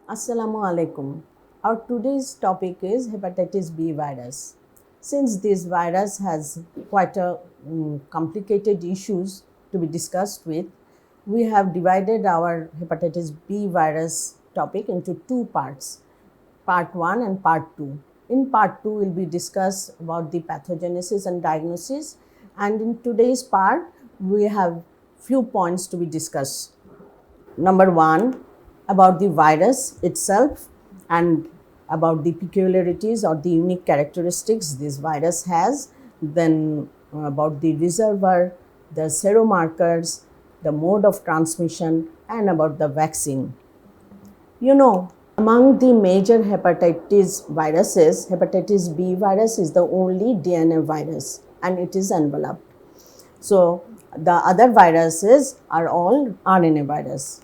Assalamu alaikum. Our today's topic is hepatitis B virus. Since this virus has quite a complicated issues to be discussed with, we have divided our hepatitis B virus topic into two parts, part 1 and part 2. In part 2, we'll be discuss about the pathogenesis and diagnosis, and in today's part, we have few points to be discussed. Number one, about the virus itself and about the peculiarities or the unique characteristics this virus has, then about the reservoir, the seromarkers, the mode of transmission, and about the vaccine. Among the major hepatitis viruses, hepatitis B virus is the only DNA virus and it is enveloped. So, the other viruses are all RNA virus.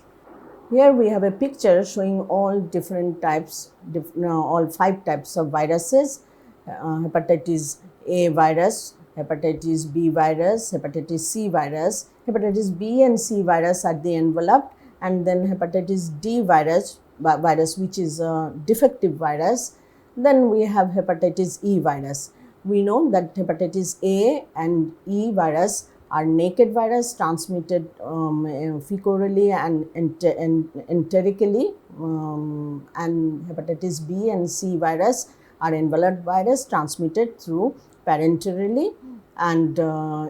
Here we have a picture showing all different types, all 5 types of viruses, hepatitis A virus, hepatitis B virus, hepatitis C virus. Hepatitis B and C virus are the enveloped, and then hepatitis D virus which is a defective virus. Then we have hepatitis E virus. We know that hepatitis A and E virus are naked virus transmitted fecally and enterically, and hepatitis B and C virus are enveloped virus transmitted through parenterally and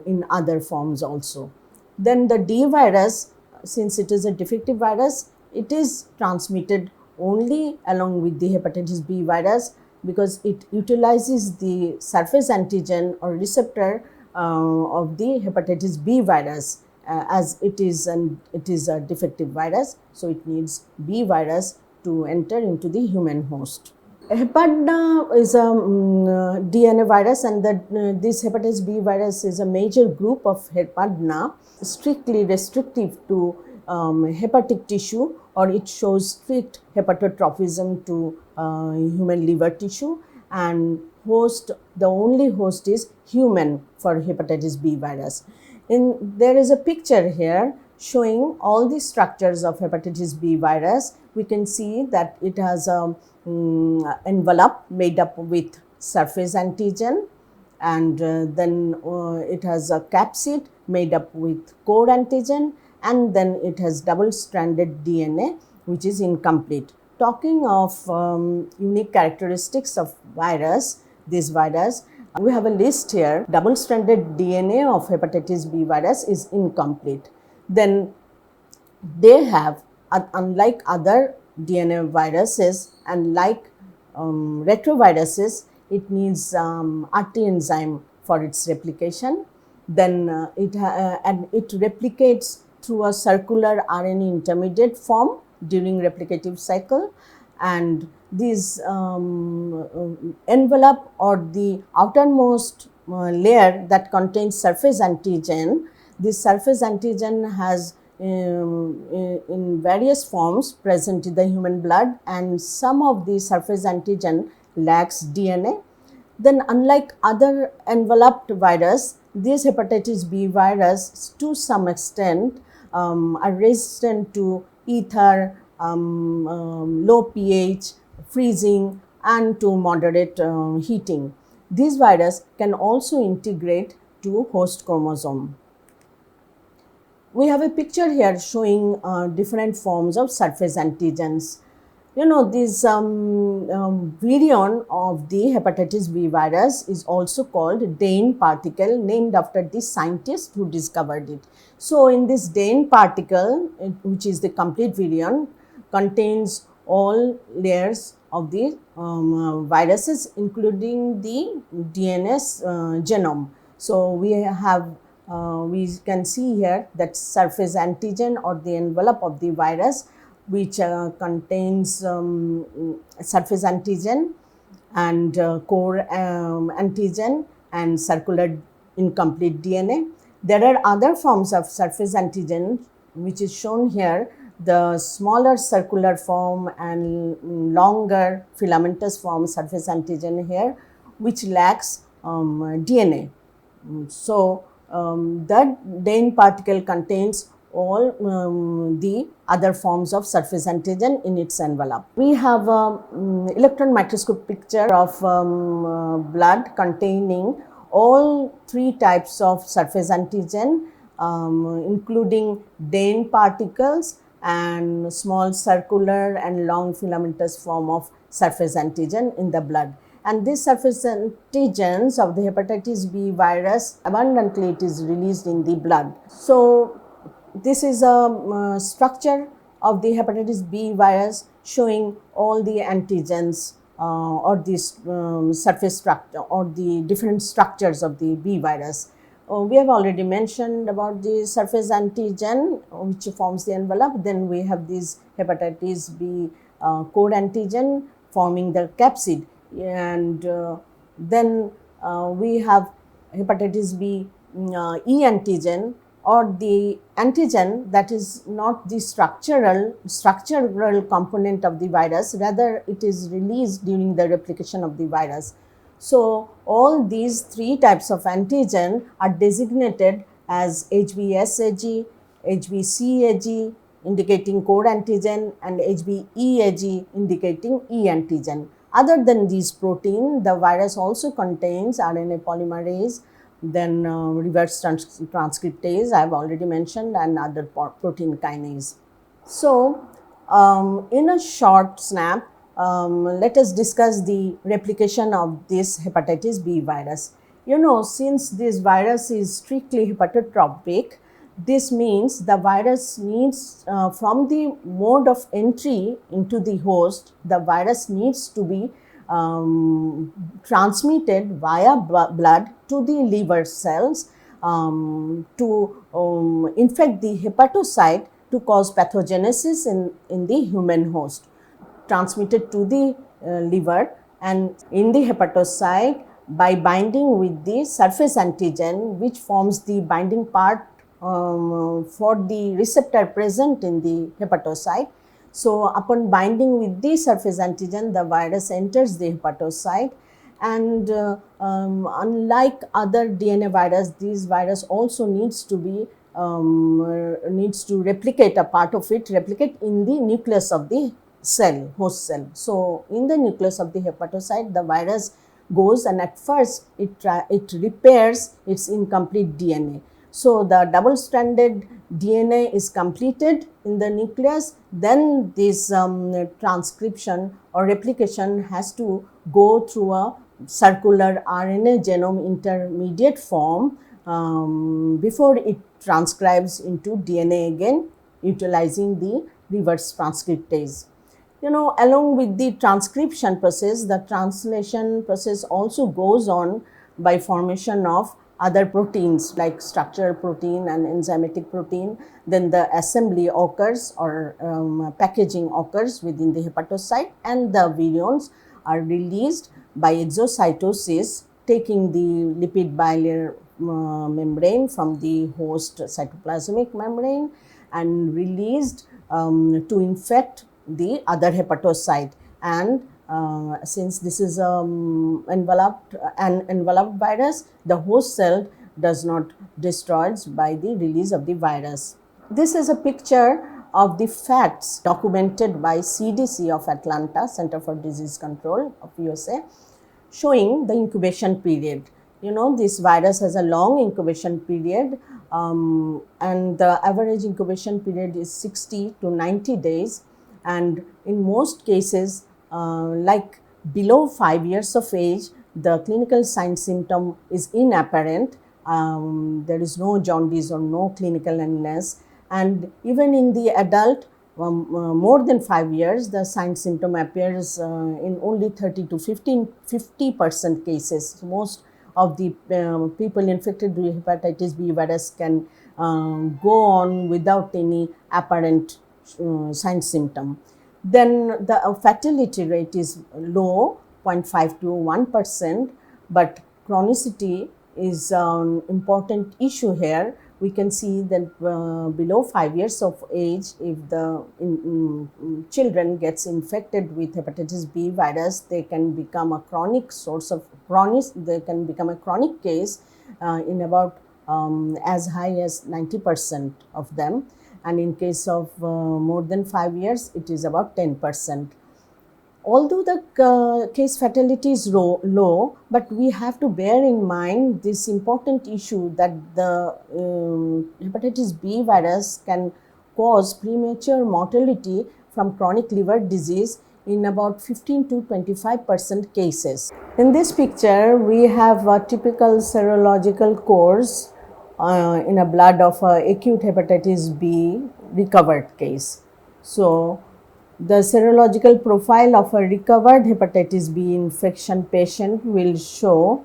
in other forms also. Then the D virus, since it is a defective virus, it is transmitted only along with the hepatitis B virus because it utilizes the surface antigen or receptor of the hepatitis B virus, as it is a defective virus, so it needs B virus to enter into the human host. Hepadna is a DNA virus, and this hepatitis B virus is a major group of Hepadna, strictly restrictive to hepatic tissue, or it shows strict hepatotrophism to human liver tissue, and the only host is human for hepatitis B virus. There is a picture here showing all the structures of hepatitis B virus. We can see that it has a envelope made up with surface antigen, and then it has a capsid made up with core antigen, and then it has double stranded DNA which is incomplete. Talking of unique characteristics of this virus, we have a list here. Double stranded DNA of hepatitis B virus is incomplete. Then they have, unlike other DNA viruses and like retroviruses, it needs RT enzyme for its replication. Then it replicates through a circular RNA intermediate form during replicative cycle, and this envelope or the outermost layer that contains surface antigen, this surface antigen has in various forms present in the human blood, and some of the surface antigen lacks DNA. Then unlike other enveloped virus, this hepatitis B virus to some extent are resistant to ether, low pH, freezing, and to moderate heating. This virus can also integrate to host chromosome. We have a picture here showing different forms of surface antigens. This virion of the hepatitis B virus is also called Dane particle, named after the scientist who discovered it. So, in this Dane particle, which is the complete virion, contains all layers of the viruses, including the DNS genome. So, we can see here that surface antigen or the envelope of the virus, which contains surface antigen and core antigen and circular incomplete DNA. There are other forms of surface antigen which is shown here, the smaller circular form and longer filamentous form surface antigen here, which lacks DNA. So, that Dane particle contains all the other forms of surface antigen in its envelope. We have electron microscope picture of blood containing all three types of surface antigen, including Dehn particles and small circular and long filamentous form of surface antigen in the blood. And these surface antigens of the hepatitis B virus, abundantly it is released in the blood. So this is a structure of the hepatitis B virus showing all the antigens or this surface structure or the different structures of the B virus. We have already mentioned about the surface antigen which forms the envelope. Then we have this hepatitis B core antigen forming the capsid, and then we have hepatitis B E antigen, or the antigen that is not the structural component of the virus, rather it is released during the replication of the virus. So all these three types of antigen are designated as HBsAg, HBcAg indicating core antigen, and HBeAg indicating E antigen. Other than these protein, the virus also contains RNA polymerase, then reverse transcriptase I have already mentioned, and other protein kinase. So in a short snap, let us discuss the replication of this hepatitis B virus. You know, since this virus is strictly hepatotropic, this means the virus needs, from the mode of entry into the host, the virus needs to be transmitted via blood to the liver cells to infect the hepatocyte to cause pathogenesis in the human host, transmitted to the liver and in the hepatocyte by binding with the surface antigen, which forms the binding part for the receptor present in the hepatocyte. So upon binding with the surface antigen, the virus enters the hepatocyte, and unlike other DNA virus, this virus also needs to be needs to replicate a part of it, replicate in the nucleus of the cell, host cell. So in the nucleus of the hepatocyte, the virus goes, and at first it repairs its incomplete DNA. So the double-stranded DNA is completed in the nucleus, then this transcription or replication has to go through a circular RNA genome intermediate form before it transcribes into DNA again, utilizing the reverse transcriptase. You know, along with the transcription process, the translation process also goes on by formation of other proteins like structural protein and enzymatic protein. Then the assembly occurs, or packaging occurs within the hepatocyte, and the virions are released by exocytosis, taking the lipid bilayer membrane from the host cytoplasmic membrane and released to infect the other hepatocyte. And since this is an enveloped virus, the host cell does not destroyed by the release of the virus. This is a picture of the facts documented by CDC of Atlanta, Center for Disease Control of USA, showing the incubation period. You know, this virus has a long incubation period, and the average incubation period is 60 to 90 days. And in most cases, like below 5 years of age, the clinical sign symptom is inapparent. There is no jaundice or no clinical illness. And even in the adult, more than 5 years, the sign symptom appears in only 30 to 50% cases. So most of the people infected with hepatitis B virus can go on without any apparent sign symptom. Then the fatality rate is low, 0.5 to 1%, but chronicity is an important issue here. We can see that below 5 years of age, if the children gets infected with hepatitis B virus, they can become a chronic source of they can become a chronic case in about as high as 90% of them. and in case of more than 5 years, it is about 10%. Although the case fatality is low, but we have to bear in mind this important issue that the hepatitis B virus can cause premature mortality from chronic liver disease in about 15 to 25% cases. In this picture, we have a typical serological course in a blood of acute hepatitis B recovered case. So, the serological profile of a recovered hepatitis B infection patient will show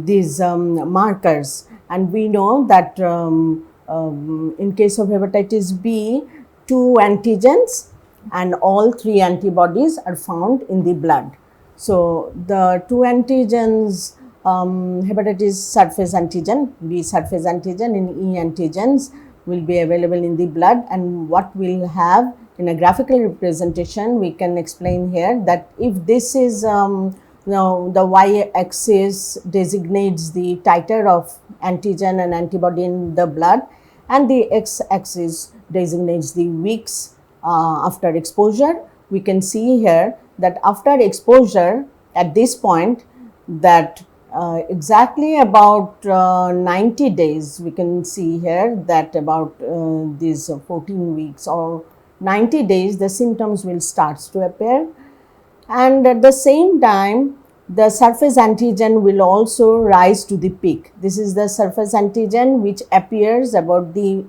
these markers, and we know that in case of hepatitis B, 2 antigens and all 3 antibodies are found in the blood. So, the 2 antigens, hepatitis surface antigen, B surface antigen and E antigens will be available in the blood, and what we'll have in a graphical representation, we can explain here that if this is the y-axis designates the titer of antigen and antibody in the blood, and the x-axis designates the weeks after exposure. We can see here that after exposure at this point, that exactly about 90 days, we can see here that about these 14 weeks or 90 days, the symptoms will start to appear, and at the same time the surface antigen will also rise to the peak. This is the surface antigen which appears about the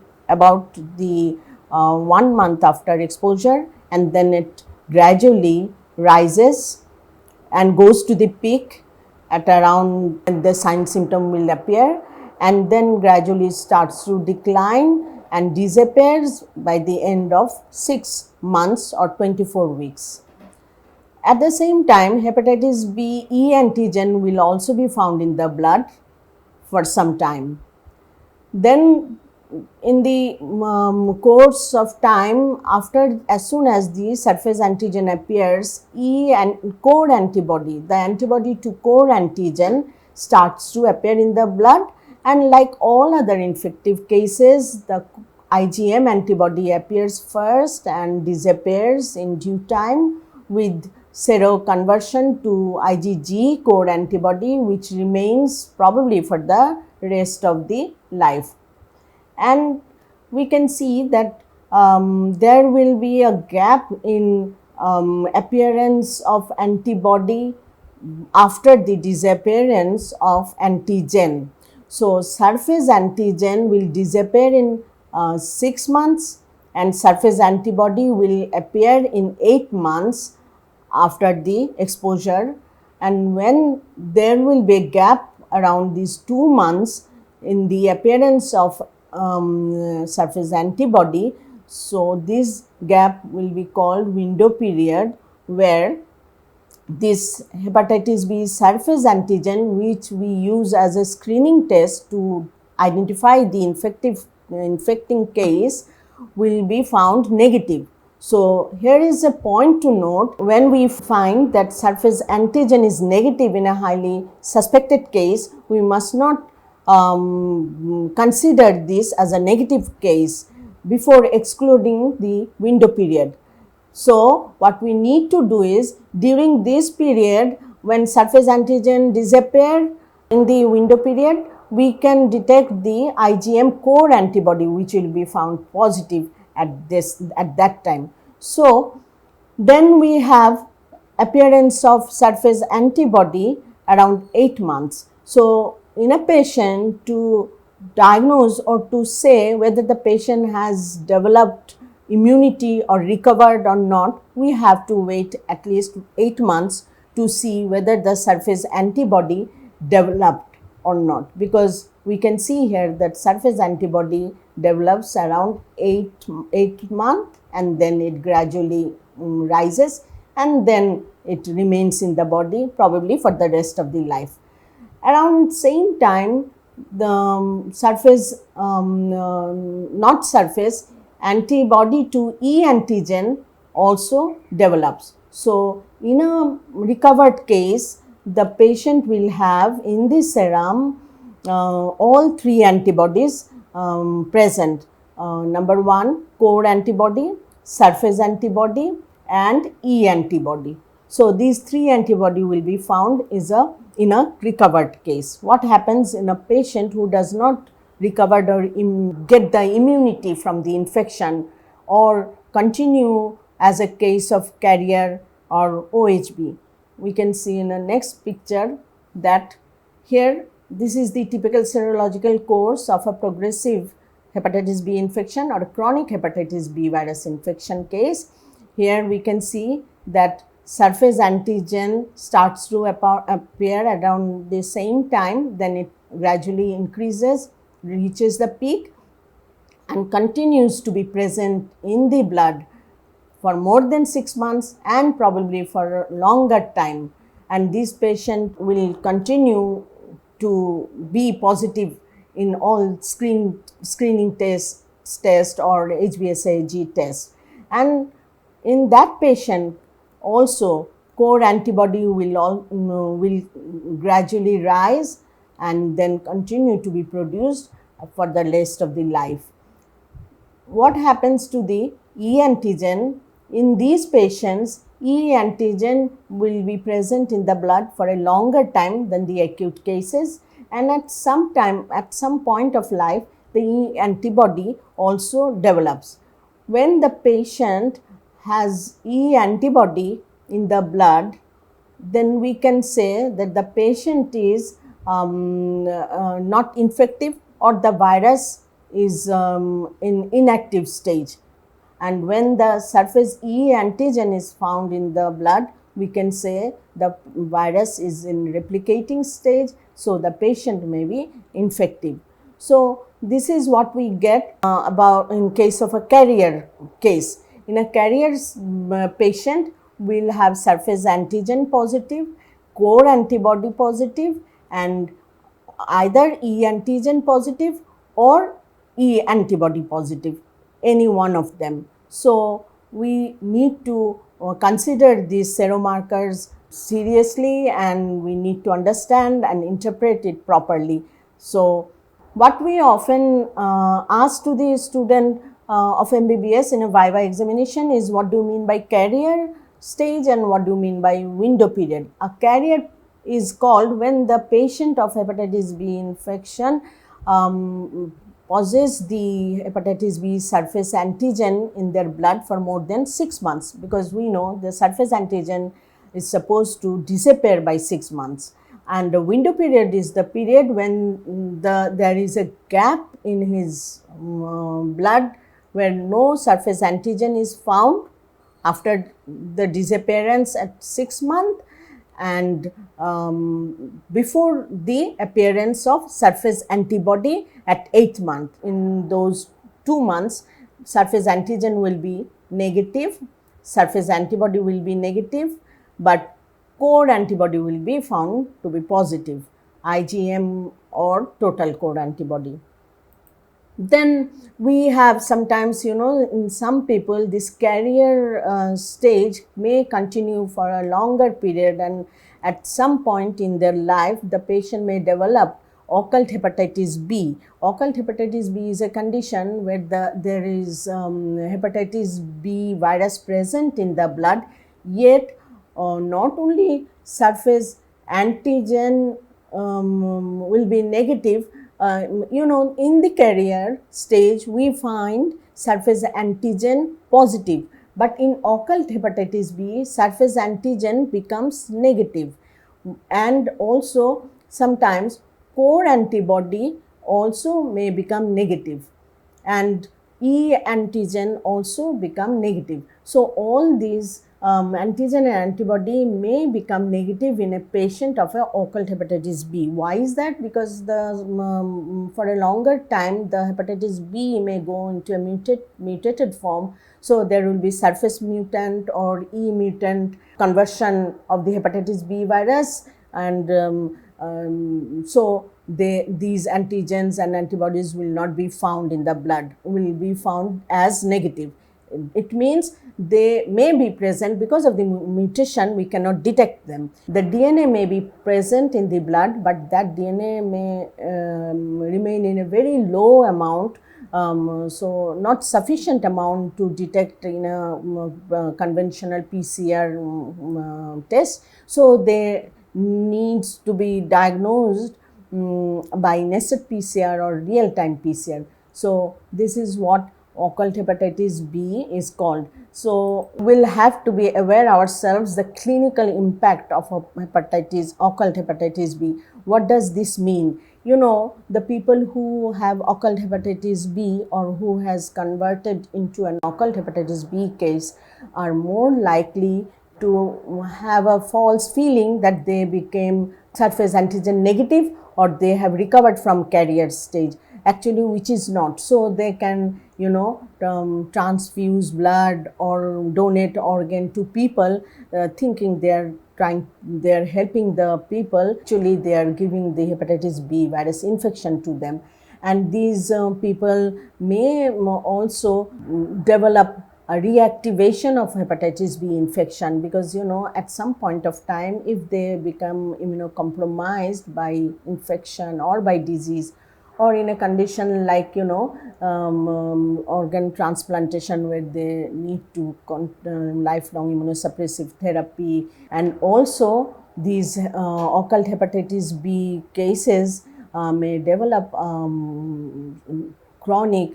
1 month after exposure, and then it gradually rises and goes to the peak at around the sign symptom will appear, and then gradually starts to decline and disappears by the end of 6 months or 24 weeks. At the same time, hepatitis B E antigen will also be found in the blood for some time. Then in the course of time, after as soon as the surface antigen appears, E and core antibody, the antibody to core antigen starts to appear in the blood, and like all other infective cases, the IgM antibody appears first and disappears in due time with seroconversion to IgG core antibody, which remains probably for the rest of the life. And we can see that there will be a gap in appearance of antibody after the disappearance of antigen. So, surface antigen will disappear in 6 months, and surface antibody will appear in 8 months after the exposure, and when there will be a gap around these 2 months in the appearance of surface antibody. So, this gap will be called window period, where this hepatitis B surface antigen, which we use as a screening test to identify the infecting case, will be found negative. So, here is a point to note: when we find that surface antigen is negative in a highly suspected case, we must not consider this as a negative case before excluding the window period. So, what we need to do is, during this period when surface antigen disappear in the window period, we can detect the IgM core antibody, which will be found positive at that time. So, then we have appearance of surface antibody around 8 months. So, in a patient, to diagnose or to say whether the patient has developed immunity or recovered or not, we have to wait at least 8 months to see whether the surface antibody developed or not, because we can see here that surface antibody develops around 8 months, and then it gradually rises, and then it remains in the body probably for the rest of the life. Around same time, the surface not surface antibody to E antigen also develops. So, in a recovered case, the patient will have in the serum all 3 antibodies present. number 1 core antibody, surface antibody and E antibody. So these 3 antibody will be found in a recovered case. What happens in a patient who does not recover or get the immunity from the infection or continue as a case of carrier or OHB? We can see in the next picture that here this is the typical serological course of a progressive hepatitis B infection or chronic hepatitis B virus infection case. Here we can see that surface antigen starts to appear around the same time, then it gradually increases, reaches the peak and continues to be present in the blood for more than 6 months and probably for a longer time, and this patient will continue to be positive in all screening test or HBsAg test. And in that patient also core antibody will gradually rise and then continue to be produced for the rest of the life. What happens to the E antigen? In these patients, E antigen will be present in the blood for a longer time than the acute cases, and at some point of life, the E antibody also develops. When the patient has E antibody in the blood, then we can say that the patient is not infective or the virus is in inactive stage. And when the surface E antigen is found in the blood, we can say the virus is in replicating stage, so the patient may be infective. So this is what we get about in case of a carrier case. In a carrier patient, we will have surface antigen positive, core antibody positive and either E antigen positive or E antibody positive, any one of them. So we need to consider these seromarkers seriously and we need to understand and interpret it properly. So what we often ask to the student of MBBS in a viva examination is, what do you mean by carrier stage and what do you mean by window period? A carrier is called when the patient of hepatitis B infection possess the hepatitis B surface antigen in their blood for more than 6 months, because we know the surface antigen is supposed to disappear by 6 months. And the window period is the period when there is a gap in his blood where no surface antigen is found after the disappearance at 6 months and before the appearance of surface antibody at 8th month. In those 2 months, surface antigen will be negative, surface antibody will be negative, but core antibody will be found to be positive, IgM or total core antibody. Then we have sometimes, in some people this carrier stage may continue for a longer period, and at some point in their life the patient may develop occult hepatitis B. Occult hepatitis B is a condition where there is hepatitis B virus present in the blood, yet not only surface antigen will be negative. In the carrier stage, we find surface antigen positive, but in occult hepatitis B, surface antigen becomes negative, and also sometimes core antibody also may become negative, and E antigen also become negative. So all these antigen and antibody may become negative in a patient of a occult hepatitis B. Why is that? Because for a longer time the hepatitis B may go into a mutated form, so there will be surface mutant or E mutant conversion of the hepatitis B virus, and so these antigens and antibodies will not be found in the blood, will be found as negative. It means they may be present because of the mutation, we cannot detect them. The DNA may be present in the blood, but that DNA may remain in a very low amount so not sufficient amount to detect in a conventional PCR test. So they needs to be diagnosed by nested PCR or real-time PCR. So this is what occult hepatitis B is called. So we'll have to be aware ourselves the clinical impact of occult hepatitis B. What does this mean? You know, the people who have occult hepatitis B or who has converted into an occult hepatitis B case are more likely to have a false feeling that they became surface antigen negative or they have recovered from carrier stage, actually which is not. So they can, you know, transfuse blood or donate organ to people thinking they are helping the people. Actually they are giving the hepatitis B virus infection to them, and these people may also develop a reactivation of hepatitis B infection, because you know at some point of time if they become immunocompromised by infection or by disease, or in a condition like organ transplantation where they need to lifelong immunosuppressive therapy, and also these occult hepatitis B cases may develop chronic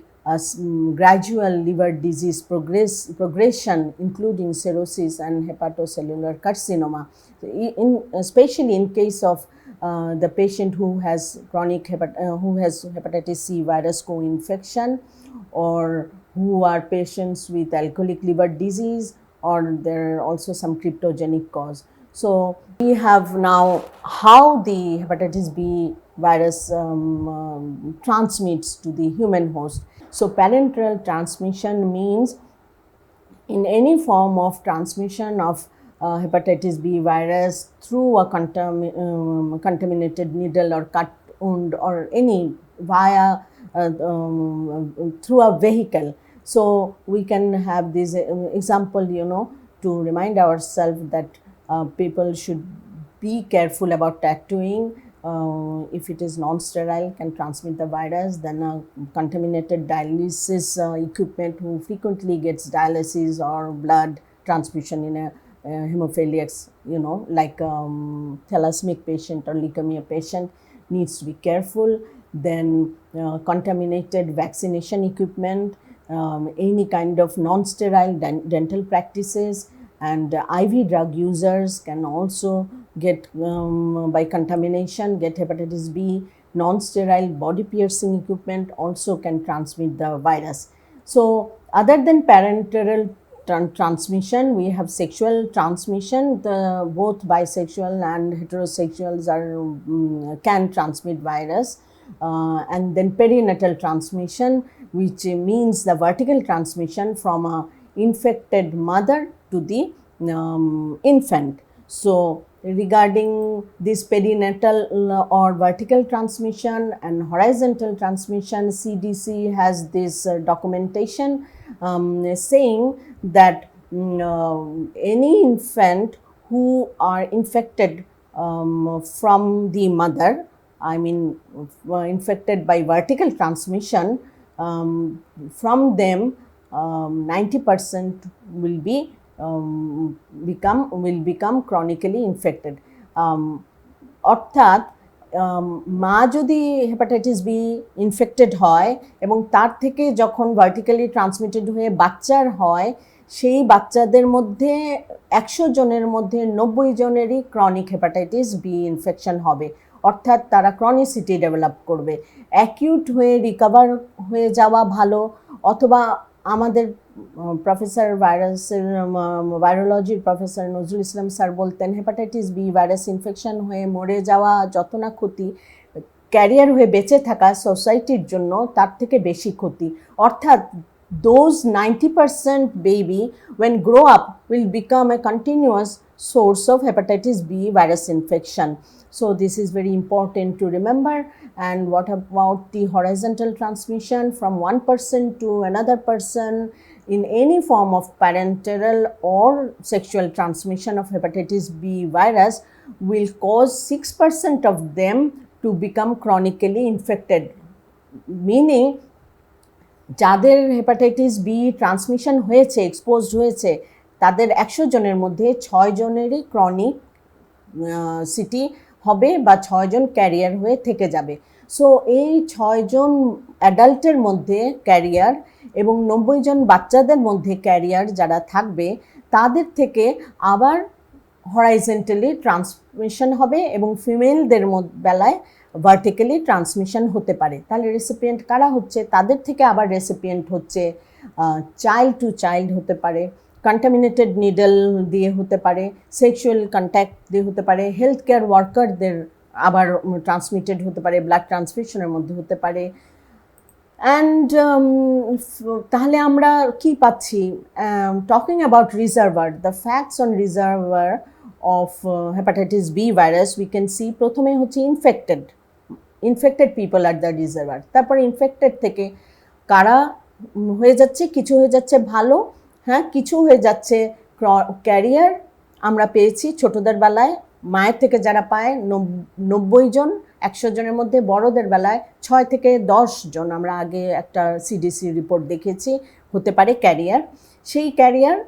gradual liver disease progression, including cirrhosis and hepatocellular carcinoma. Especially in case of the patient who has hepatitis C virus co-infection, or who are patients with alcoholic liver disease, or there are also some cryptogenic cause. So we have now how the hepatitis B virus transmits to the human host. So parenteral transmission means in any form of transmission of hepatitis B virus through a contaminated needle or cut wound, or any via through a vehicle. So we can have this example, to remind ourselves that people should be careful about tattooing. If it is non-sterile, can transmit the virus. Then a contaminated dialysis equipment who frequently gets dialysis or blood transfusion in a hemophiliacs, like thalassaemic patient or leukemia patient, needs to be careful. Then contaminated vaccination equipment, any kind of non-sterile dental practices, and IV drug users can also get by contamination get hepatitis B. Non-sterile body piercing equipment also can transmit the virus. So other than parenteral transmission, we have sexual transmission. Both bisexual and heterosexuals can transmit virus. And then perinatal transmission, which means the vertical transmission from a infected mother to the infant. So regarding this perinatal or vertical transmission and horizontal transmission, CDC has this documentation saying that any infant who are infected from the mother, infected by vertical transmission, from them 90% will become chronically infected. অর্থাৎ মা যদি hepatitis B infected হয় এবং তার থেকে যখন vertically transmitted হয়ে বাচ্চার হয়, সেই বাচ্চাদের মধ্যে 100 জনের মধ্যে 90 জনেরই ক্রনিক হেপাটাইটিস বি ইনফেকশন হবে। অর্থাৎ তারা ক্রনিসিটি ডেভেলপ করবে। অ্যাকিউট হয়ে রিকভার হয়ে যাওয়া ভালো, অথবা আমাদের professor ভাইরোলজির professor Nazrul Islam sir বলতেন হেপাটাইটিস বি ভাইরাস ইনফেকশন হয়ে মরে যাওয়া যত না ক্ষতি, ক্যারিয়ার হয়ে বেঁচে থাকা সোসাইটির জন্য তার থেকে বেশি ক্ষতি। অর্থাৎ those 90% baby when grow up will become a continuous source of hepatitis B virus infection. So this is very important to remember. And what about the horizontal transmission from one person to another person in any form of parenteral or sexual transmission of hepatitis B virus will cause 6% of them to become chronically infected, meaning যাদের hepatitis B transmission হয়েছে, exposed হয়েছে, তাদের 100 জনের মধ্যে 6 জনেরই chronic city হবে বা 6 জন career হয়ে থেকে যাবে। সো এই 6 জন অ্যাডাল্টের মধ্যে ক্যারিয়ার এবং 90 জন বাচ্চাদের মধ্যে ক্যারিয়ার যারা থাকবে, তাদের থেকে আবার হরাইজেন্টালি ট্রান্সমিশন হবে এবং ফিমেলদের বেলায় ভার্টিক্যালি ট্রান্সমিশন হতে পারে। তাহলে রেসিপিয়েন্ট কারা হচ্ছে? তাদের থেকে আবার রেসিপিয়েন্ট হচ্ছে চাইল্ড টু চাইল্ড হতে পারে, কন্টামিনেটেড নিডল দিয়ে হতে পারে, সেক্সুয়াল কন্ট্যাক্ট দিয়ে হতে পারে, হেলথ কেয়ার ওয়ার্কারদের আবার ট্রান্সমিটেড হতে পারে, ব্লাড ট্রান্সফিউশনের মধ্যে হতে পারে। অ্যান্ড তাহলে আমরা কি পাচ্ছি? Talking about reservoir, the facts on reservoir of hepatitis B virus, we can see প্রথমে হচ্ছে ইনফেক্টেড পিপল আর দ্য রিজার্ভার। তারপর ইনফেক্টেড থেকে কারা হয়ে যাচ্ছে, কিছু হয়ে যাচ্ছে ভালো, হ্যাঁ, কিছু হয়ে যাচ্ছে ক্যারিয়ার আমরা পেয়েছি ছোটদের বেলায়, মায়ের থেকে যারা পায় 90 জন, 100 জনের মধ্যে বড়দের বেলায় 6 থেকে 10 জন আমরা আগে একটা সিডিসি রিপোর্ট দেখেছি হতে পারে ক্যারিয়ার। সেই ক্যারিয়ার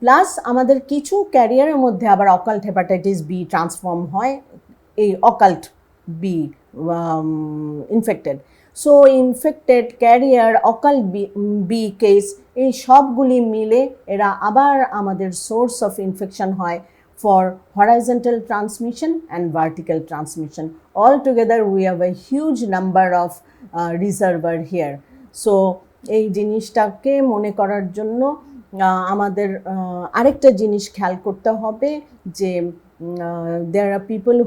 প্লাস আমাদের কিছু ক্যারিয়ারের মধ্যে আবার অকাল্ট হেপাটাইটিস বি ট্রান্সফর্ম হয়, এই occult B infected. So infected, carrier, occult B case, এই সবগুলি মিলে এরা আবার আমাদের সোর্স অফ ইনফেকশন হয় for horizontal transmission and vertical transmission. Altogether, we have a huge number of reservoir here. So, এই জিনিসটাকে মনে করার জন্য আমাদের আরেকটা জিনিস খেয়াল করতে হবে যে there are people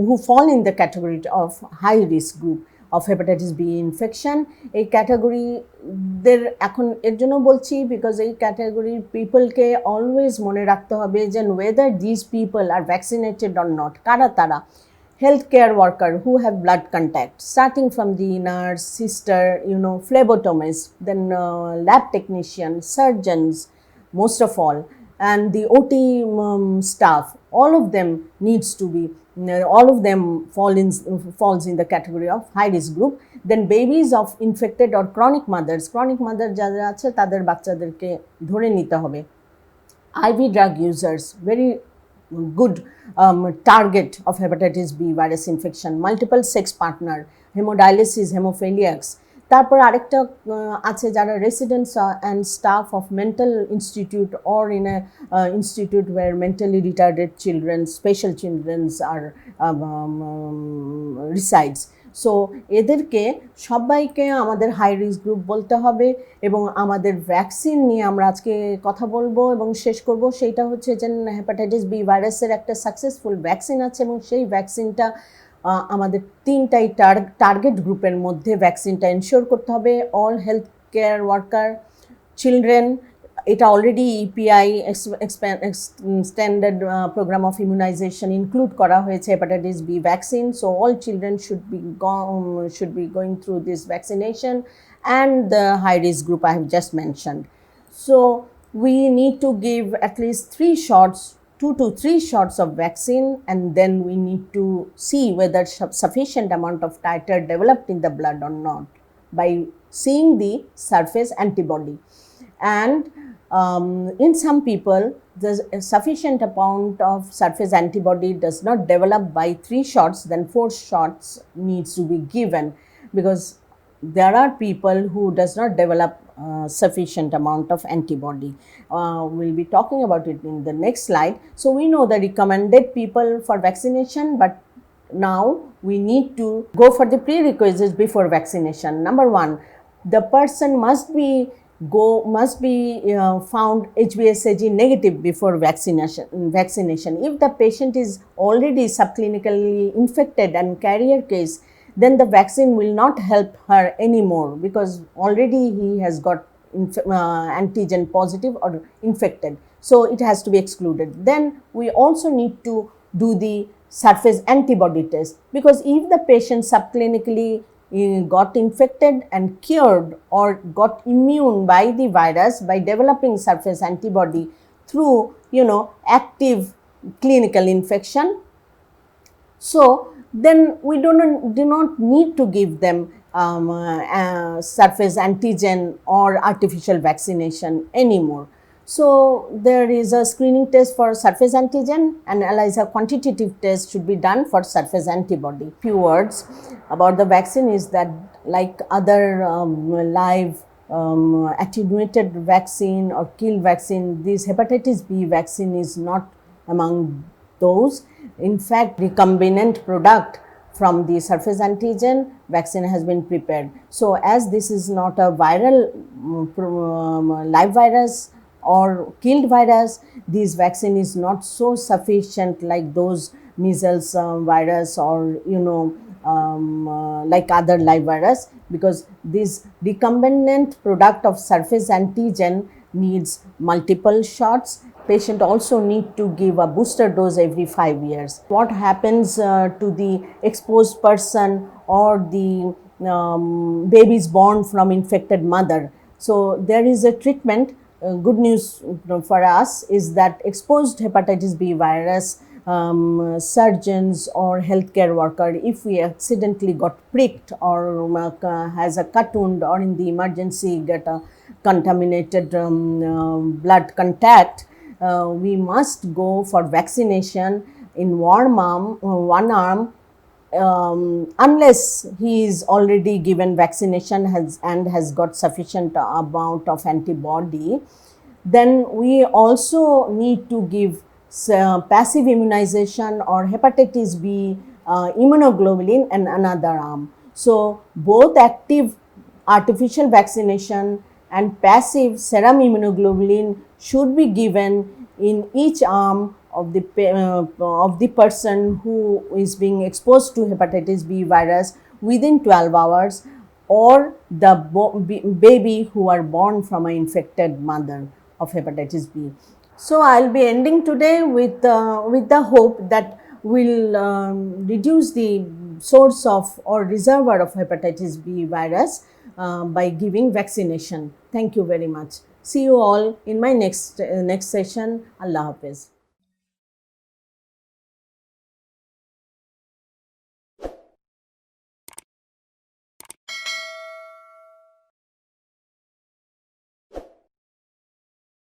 who fall in the category of high risk group of hepatitis B infection. এই ক্যাটাগরিদের এখন এর জন্য বলছি বিকজ এই ক্যাটাগরির পিপলকে অলওয়েজ মনে রাখতে হবে যে whether these people are vaccinated or not, কারা তারা? Healthcare worker who have blood contact, starting from the nurse, sister, phlebotomist, then lab technician, surgeons, most of all, and the OT staff, all of them needs to be, all of them falls in the category of high risk group. Then babies of infected or chronic mother যারা আছে তাদের বাচ্চাদেরকে ধরে নিতে হবে। IV drug users, very good target of hepatitis B virus infection, multiple sex partner, hemodialysis, hemophiliacs. তারপর আরেকটা আছে যারা residents and staff of mental institute or in a institute where mentally retarded children, special children are resides. So এদেরকে সবাইকে আমাদের high risk group বলতে হবে এবং আমাদের ভ্যাকসিন নিয়ে আমরা আজকে কথা বলবো এবং শেষ করব। সেইটা হচ্ছে যে হেপাটাইটিস বি ভাইরাসের একটা সাকসেসফুল ভ্যাকসিন আছে এবং সেই ভ্যাকসিনটা আমাদের 3টাই টার্গেট গ্রুপের মধ্যে ভ্যাকসিনটা এনশিওর করতে হবে। All health care worker, children, এটা already EPI extended program of immunization include করা হয়েছে hepatitis B vaccine. So all children should be going through this vaccination, and the high risk group I have just mentioned. So we need to give at least 3 shots, 2 to 3 shots of vaccine, and then we need to see whether sufficient amount of titer developed in the blood or not by seeing the surface antibody. And in some people, the sufficient amount of surface antibody does not develop by 3 shots, then 4 shots needs to be given, because there are people who does not develop sufficient amount of antibody. We'll be talking about it in the next slide. So we know the recommended people for vaccination, but now we need to go for the prerequisites before vaccination. Number 1, the person must be found HBsAg negative before vaccination. If the patient is already subclinically infected and carrier case, then the vaccine will not help her anymore, because already he has got antigen positive or infected, so it has to be excluded. Then we also need to do the surface antibody test, because if the patient subclinically got infected and cured or got immune by the virus by developing surface antibody through active clinical infection, so then we do not need to give them surface antigen or artificial vaccination anymore. So there is a screening test for surface antigen, and ELISA quantitative test should be done for surface antibody. Few words about the vaccine is that, like other live attenuated vaccine or kill vaccine, this hepatitis B vaccine is not among those. In fact, recombinant product from the surface antigen vaccine has been prepared. So as this is not a viral live virus or killed virus, this vaccine is not so sufficient like those measles virus, or like other live virus, because this recombinant product of surface antigen needs multiple shots. Patient also need to give a booster dose every 5 years. What happens to the exposed person or the babies born from infected mother? So there is a treatment. Good news for us is that exposed hepatitis B virus surgeons or healthcare worker, if we accidentally got pricked or has a cut wound, or in the emergency get a contaminated blood contact, we must go for vaccination in one arm, unless he is already given vaccination and has got sufficient amount of antibody. Then we also need to give passive immunization or hepatitis B immunoglobulin in another arm. So both active artificial vaccination and passive serum immunoglobulin should be given in each arm of the person who is being exposed to hepatitis B virus within 12 hours, or the baby who are born from an infected mother of hepatitis B. So I'll be ending today with the hope that we'll reduce the source of or reservoir of hepatitis B virus by giving vaccination. Thank you very much. See you all in my next session. Allah Hafiz.